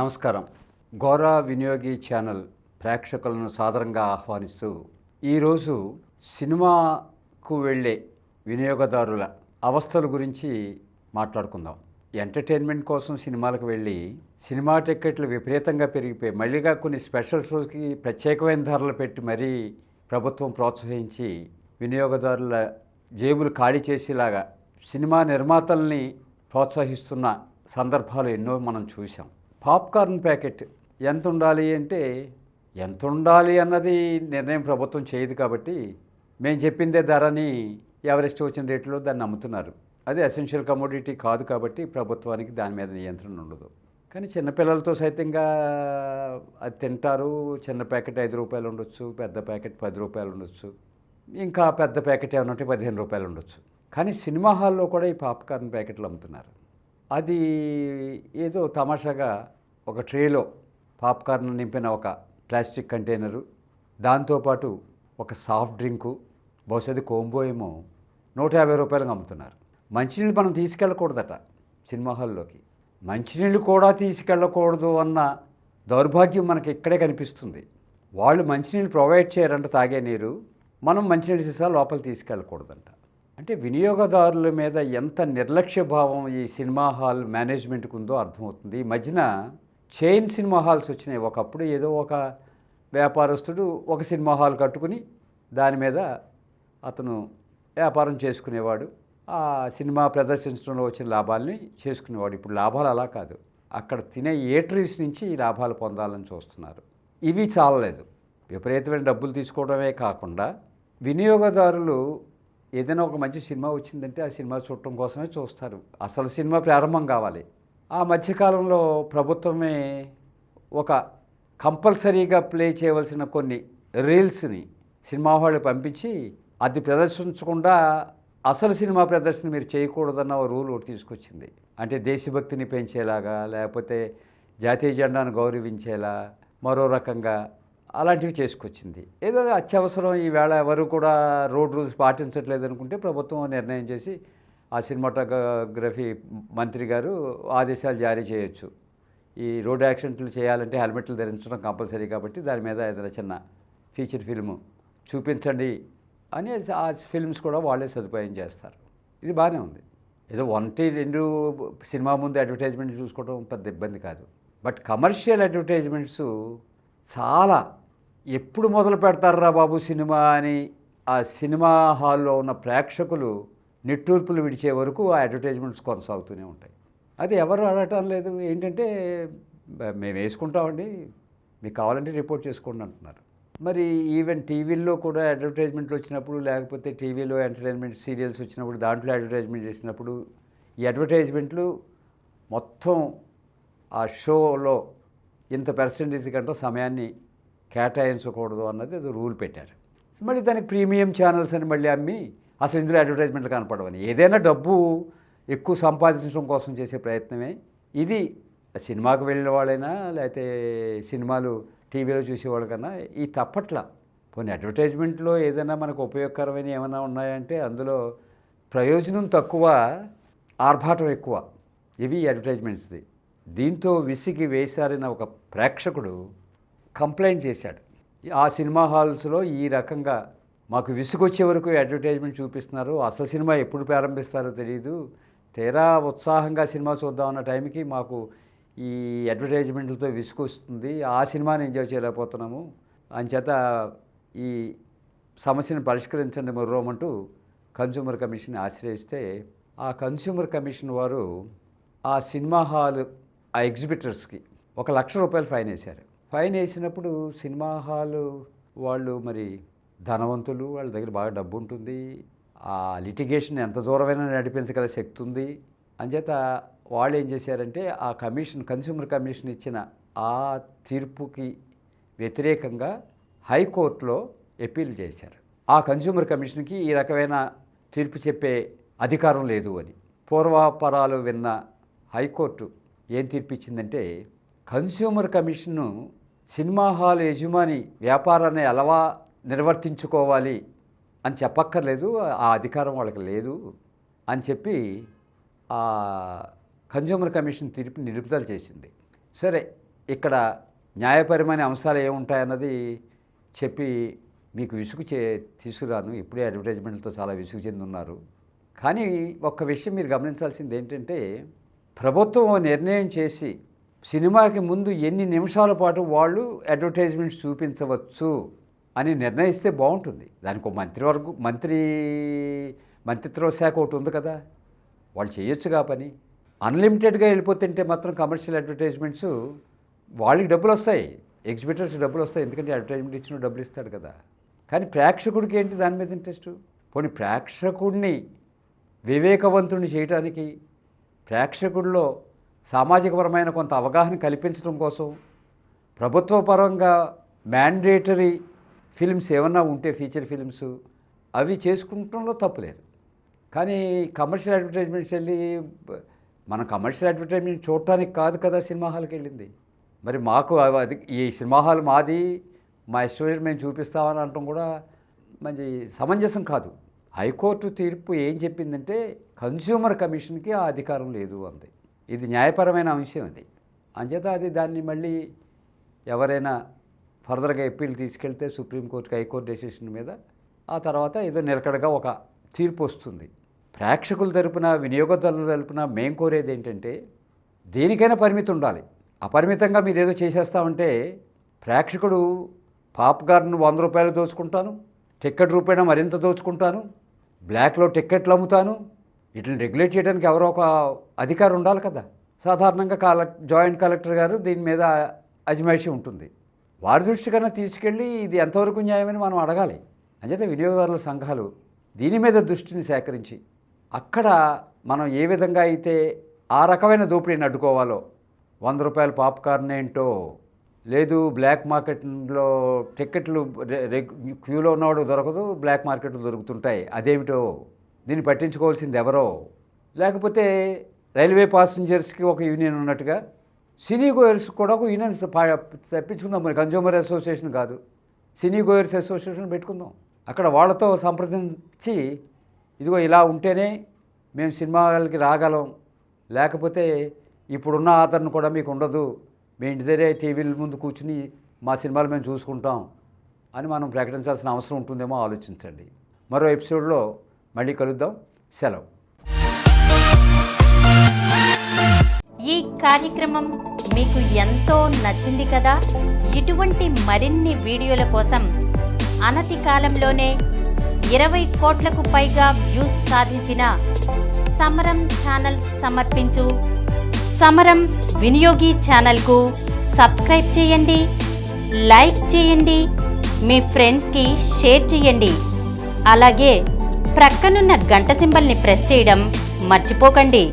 నమస్కారం. గోరా వినియోగి ఛానల్ ప్రేక్షకులను సాదరంగా ఆహ్వానిస్తూ ఈరోజు సినిమాకు వెళ్ళే వినియోగదారుల అవస్థల గురించి మాట్లాడుకుందాం. ఎంటర్టైన్మెంట్ కోసం సినిమాలకు వెళ్ళి సినిమా టికెట్లు విపరీతంగా పెరిగిపోయి మళ్ళీగా కొన్ని స్పెషల్ షోస్కి ప్రత్యేకమైన ధరలు పెట్టి మరీ ప్రభుత్వం ప్రోత్సహించి వినియోగదారుల జేబులు ఖాళీ చేసేలాగా సినిమా నిర్మాతల్ని ప్రోత్సహిస్తున్న సందర్భాలు ఎన్నో మనం చూసాం. పాప్కార్న్ ప్యాకెట్ ఎంత ఉండాలి అంటే ఎంత ఉండాలి అన్నది నిర్ణయం ప్రభుత్వం చేయదు కాబట్టి మేము చెప్పిందే ధరని ఎవరిష్టం వచ్చిన రేట్లో దాన్ని అమ్ముతున్నారు. అది ఎసెన్షియల్ కమోడిటీ కాదు కాబట్టి ప్రభుత్వానికి దాని మీద నియంత్రణ ఉండదు. కానీ చిన్నపిల్లలతో సైతంగా అది తింటారు. చిన్న ప్యాకెట్ 5 రూపాయలు ఉండొచ్చు, పెద్ద ప్యాకెట్ 10 రూపాయలు ఉండొచ్చు, ఇంకా పెద్ద ప్యాకెట్ ఏమైనా ఉంటే 15 రూపాయలు ఉండొచ్చు. కానీ సినిమా హాల్లో కూడా ఈ పాప్కార్న్ ప్యాకెట్లు అమ్ముతున్నారు. అది ఏదో తమాషాగా ఒక ట్రేలో పాప్కార్న్ నింపిన ఒక ప్లాస్టిక్ కంటైనరు, దాంతోపాటు ఒక సాఫ్ట్ డ్రింకు, బహుశా కోంబో ఏమో 150 రూపాయలకు అమ్ముతున్నారు. మంచినీళ్ళు మనం తీసుకెళ్ళకూడదట సినిమా హాల్లోకి. మంచినీళ్ళు కూడా తీసుకెళ్ళకూడదు అన్న దౌర్భాగ్యం మనకి ఇక్కడే కనిపిస్తుంది. వాళ్ళు మంచినీళ్ళు ప్రొవైడ్ చేయరంట, తాగే నీరు. మనం మంచినీళ్ళు సీసా లోపల తీసుకెళ్ళకూడదంట. అంటే వినియోగదారుల మీద ఎంత నిర్లక్ష్య భావం ఈ సినిమా హాల్ మేనేజ్మెంట్కి ఉందో అర్థమవుతుంది. ఈ మధ్యన చైన్ సినిమా హాల్స్ వచ్చినాయి. ఒకప్పుడు ఏదో ఒక వ్యాపారస్తుడు ఒక సినిమా హాల్ కట్టుకుని దాని మీద అతను వ్యాపారం చేసుకునేవాడు. ఆ సినిమా ప్రదర్శించడంలో వచ్చిన లాభాలని చేసుకునేవాడు. ఇప్పుడు లాభాలు అలా కాదు, అక్కడ తినే ఏటరీస్ నుంచి ఈ లాభాలు పొందాలని చూస్తున్నారు. ఇవి చాలలేదు, విపరీతమైన డబ్బులు తీసుకోవడమే కాకుండా వినియోగదారులు ఏదైనా ఒక మంచి సినిమా వచ్చిందంటే ఆ సినిమా చూడటం కోసమే చూస్తారు. అసలు సినిమా ప్రారంభం కావాలి. ఆ మధ్యకాలంలో ప్రభుత్వమే ఒక కంపల్సరీగా ప్లే చేయవలసిన కొన్ని రీల్స్ని సినిమా హాళ్ళు పంపించి అది ప్రదర్శించకుండా అసలు సినిమా ప్రదర్శన మీరు చేయకూడదన్న ఓ రూల్ ఒకటి తీసుకొచ్చింది. అంటే దేశభక్తిని పెంచేలాగా, లేకపోతే జాతీయ జెండాను గౌరవించేలా మరో రకంగా అలాంటివి చేసుకొచ్చింది. ఏదో అత్యవసరం ఈవేళ ఎవరు కూడా రోడ్ రూల్స్ పాటించట్లేదు అనుకుంటే ప్రభుత్వం నిర్ణయం చేసి ఆ సినిమాటోగ్రఫీ మంత్రి గారు ఆదేశాలు జారీ చేయొచ్చు. ఈ రోడ్ యాక్సిడెంట్లు చేయాలంటే హెల్మెట్లు ధరించడం కంపల్సరీ కాబట్టి దాని మీద ఏదైనా చిన్న ఫీచర్ ఫిల్మ్ చూపించండి అని ఆ ఫిల్మ్స్ కూడా వాళ్ళే సదుపాయం చేస్తారు. ఇది బాగానే ఉంది. ఏదో 1-2 సినిమా ముందు అడ్వర్టైజ్మెంట్ చూసుకోవడం పెద్ద ఇబ్బంది కాదు. బట్ కమర్షియల్ అడ్వర్టైజ్మెంట్స్ చాలా ఎప్పుడు మొదలు పెడతారా బాబు సినిమా అని ఆ సినిమా హాల్లో ఉన్న ప్రేక్షకులు నిట్టూర్పులు విడిచే వరకు ఆ అడ్వర్టైజ్మెంట్స్ కొనసాగుతూనే ఉంటాయి. అది ఎవరు అడగటం లేదు. ఏంటంటే మేము వేసుకుంటామండి, మీకు కావాలంటే రిపోర్ట్ చేసుకోండి అంటున్నారు. మరి ఈవెన్ టీవీల్లో కూడా అడ్వర్టైజ్మెంట్లు వచ్చినప్పుడు, లేకపోతే టీవీలో ఎంటర్టైన్మెంట్ సీరియల్స్ వచ్చినప్పుడు దాంట్లో అడ్వర్టైజ్మెంట్ చేసినప్పుడు ఈ అడ్వర్టైజ్మెంట్లు మొత్తం ఆ షోలో ఇంత పర్సెంటేజ్ కంటే సమయాన్ని కేటాయించకూడదు అన్నది ఏదో రూల్ పెట్టారు. మళ్ళీ దానికి ప్రీమియం ఛానల్స్ అని మళ్ళీ అమ్మి అసలు ఇందులో అడ్వర్టైజ్మెంట్లు కనపడవని. ఏదైనా డబ్బు ఎక్కువ సంపాదించడం కోసం చేసే ప్రయత్నమే ఇది. సినిమాకు వెళ్ళిన వాళ్ళైనా లేకపోతే సినిమాలు టీవీలో చూసేవాళ్ళకన్నా ఈ తప్పట్ల. కొన్ని అడ్వర్టైజ్మెంట్లో ఏదైనా మనకు ఉపయోగకరమైన ఏమైనా ఉన్నాయంటే అందులో ప్రయోజనం తక్కువ, ఆర్భాటం ఎక్కువ. ఇవి అడ్వర్టైజ్మెంట్స్ది. దీంతో విసిగి వేశారిన ఒక ప్రేక్షకుడు కంప్లైంట్ చేశాడు. ఆ సినిమా హాల్స్లో ఈ రకంగా మాకు విసుగొచ్చే వరకు అడ్వర్టైజ్మెంట్ చూపిస్తున్నారు, అసలు సినిమా ఎప్పుడు ప్రారంభిస్తారో తెలియదు, తీరా ఉత్సాహంగా సినిమా చూద్దామన్న టైంకి మాకు ఈ అడ్వర్టైజ్మెంట్లతో విసుగొస్తుంది, ఆ సినిమాని ఎంజాయ్ చేయలేకపోతున్నాము, అంచేత ఈ సమస్యను పరిష్కరించండి మరోమంటూ కన్స్యూమర్ కమిషన్ ఆశ్రయిస్తే ఆ కన్స్యూమర్ కమిషన్ వారు ఆ సినిమా హాల్ ఆ ఎగ్జిబిటర్స్కి 1,00,000 రూపాయలు ఫైన్ వేశారు. ఫైన్ వేసినప్పుడు సినిమా హాలు వాళ్ళు మరి ధనవంతులు, వాళ్ళ దగ్గర బాగా డబ్బు ఉంటుంది, ఆ లిటిగేషన్ ఎంత దూరమైనా నడిపించగల శక్తి ఉంది. అంచేత వాళ్ళు ఏం చేశారంటే ఆ కమిషన్, కన్స్యూమర్ కమిషన్ ఇచ్చిన ఆ తీర్పుకి వ్యతిరేకంగా హైకోర్టులో అప్పీల్ చేశారు. ఆ కన్స్యూమర్ కమిషన్కి ఈ రకమైన తీర్పు చెప్పే అధికారం లేదు అని. పూర్వాపరాలు విన్న హైకోర్టు ఏం తీర్పిచ్చిందంటే కన్స్యూమర్ కమిషన్ను సినిమా హాల్ యజమాని వ్యాపారాన్ని ఎలా నిర్వర్తించుకోవాలి అని చెప్పక్కర్లేదు, ఆ అధికారం వాళ్ళకి లేదు అని చెప్పి ఆ కన్జ్యూమర్ కమిషన్ తీర్పు నిలుపుదల చేసింది. సరే, ఇక్కడ న్యాయపరమైన అంశాలు ఏముంటాయన్నది చెప్పి మీకు విసుగు తీసుకురాను. ఇప్పుడే అడ్వర్టైజ్మెంట్లతో చాలా విసుగు చెంది ఉన్నారు. కానీ ఒక్క విషయం మీరు గమనించాల్సింది ఏంటంటే, ప్రభుత్వం నిర్ణయం చేసి సినిమాకి ముందు ఎన్ని నిమిషాల పాటు వాళ్ళు అడ్వర్టైజ్మెంట్స్ చూపించవచ్చు అని నిర్ణయిస్తే బాగుంటుంది. దానికి ఒక మంత్రిత్వ శాఖ ఒకటి ఉంది కదా, వాళ్ళు చేయొచ్చుగా పని. అన్లిమిటెడ్గా వెళ్ళిపోతుంటే మాత్రం కమర్షియల్ అడ్వర్టైజ్మెంట్స్ వాళ్ళకి డబ్బులు వస్తాయి, ఎగ్జిబిటర్స్ డబ్బులు వస్తాయి, ఎందుకంటే అడ్వర్టైజ్మెంట్ ఇచ్చిన డబ్బులు ఇస్తాడు కదా. కానీ ప్రేక్షకుడికి ఏంటి దాని మీద ఇంట్రెస్ట్? పోనీ ప్రేక్షకుడిని వివేకవంతుడిని చేయడానికి, ప్రేక్షకుడిలో సామాజికపరమైన కొంత అవగాహన కల్పించడం కోసం ప్రభుత్వ పరంగా మ్యాండేటరీ ఫిల్మ్స్ ఏమన్నా ఉంటే ఫీచర్ ఫిల్మ్స్ అవి చేసుకుంటంలో తప్పులేదు. కానీ కమర్షియల్ అడ్వర్టైజ్మెంట్స్ వెళ్ళి మనం కమర్షియల్ అడ్వర్టైజ్మెంట్ చూడటానికి కాదు కదా సినిమా హాల్కి వెళ్ళింది. మరి మాకు అది ఈ సినిమా హాల్ మాది, మా ఇష్టం మేము చూపిస్తామని అనటం కూడా మంచి సమంజసం కాదు. హైకోర్టు తీర్పు ఏం చెప్పిందంటే కన్స్యూమర్ కమిషన్కి ఆ అధికారం లేదు అంది. ఇది న్యాయపరమైన అంశం అది. అంచేత అది దాన్ని మళ్ళీ ఎవరైనా ఫర్దర్గా అప్పీల్ తీసుకెళ్తే సుప్రీంకోర్టుకి హైకోర్టు డెసిషన్ మీద ఆ తర్వాత ఏదో నిలకడగా ఒక తీర్పు వస్తుంది. ప్రేక్షకుల తరపున వినియోగదారుల తరపున మేం కోరేది ఏంటంటే దేనికైనా పరిమితి ఉండాలి. అపరిమితంగా మీరు ఏదో చేసేస్తామంటే ప్రేక్షకుడు పాప్కార్న్ 100 రూపాయలు దోచుకుంటాను, టికెట్ రూపాయన మరింత దోచుకుంటాను, బ్లాక్లో టిక్కెట్లు అమ్ముతాను, వీటిని రెగ్యులేట్ చేయడానికి ఎవరో ఒక అధికారం ఉండాలి కదా. సాధారణంగా జాయింట్ కలెక్టర్ గారు దీని మీద అజమాయిషీ ఉంటుంది. వారి దృష్టి కన్నా తీసుకెళ్ళి ఇది ఎంతవరకు న్యాయమని మనం అడగాలి. అంచేత వినియోగదారుల సంఘాలు దీని మీద దృష్టిని సేకరించి అక్కడ మనం ఏ విధంగా అయితే ఆ రకమైన దోపిడీని అడ్డుకోవాలో, 100 రూపాయల పాప్కార్న్ ఏంటో, లేదు బ్లాక్ మార్కెట్లో టిక్కెట్లు క్యూలో ఉన్నవాడు దొరకదు, బ్లాక్ మార్కెట్లు దొరుకుతుంటాయి, అదేమిటో దీన్ని పట్టించుకోవాల్సింది ఎవరో, లేకపోతే రైల్వే పాసింజర్స్కి ఒక యూనియన్ ఉన్నట్టుగా సినీ గోయర్స్ కూడా ఒక యూనియన్ తెప్పించుకుందాం. మరి కన్జ్యూమర్ అసోసియేషన్ కాదు, సినీ గోయర్స్ అసోసియేషన్ పెట్టుకుందాం. అక్కడ వాళ్ళతో సంప్రదించి ఇదిగో ఇలా ఉంటేనే మేము సినిమాలకి రాగలం, లేకపోతే ఇప్పుడున్న ఆదరణ కూడా మీకు ఉండదు, మీ ఇంటి దగ్గరే టీవీల ముందు కూర్చుని మా సినిమాలు మేము చూసుకుంటాం అని మనం ప్రకటించాల్సిన అవసరం ఉంటుందేమో ఆలోచించండి. మరో ఎపిసోడ్లో మళ్ళీ కలుద్దాం. సెలవు. ఈ కార్యక్రమం మీకు ఎంతో నచ్చింది కదా. ఇటువంటి మరిన్ని వీడియోల కోసం అనతి కాలంలోనే 20 కోట్లకు పైగా వ్యూస్ సాధించిన సమరం ఛానల్ సమర్పించు సమరం వినియోగి ఛానల్కు సబ్స్క్రైబ్ చేయండి, లైక్ చేయండి, మీ ఫ్రెండ్స్కి షేర్ చేయండి. అలాగే ప్రక్కనున్న గంట సింబల్ని ప్రెస్ చేయడం మర్చిపోకండి.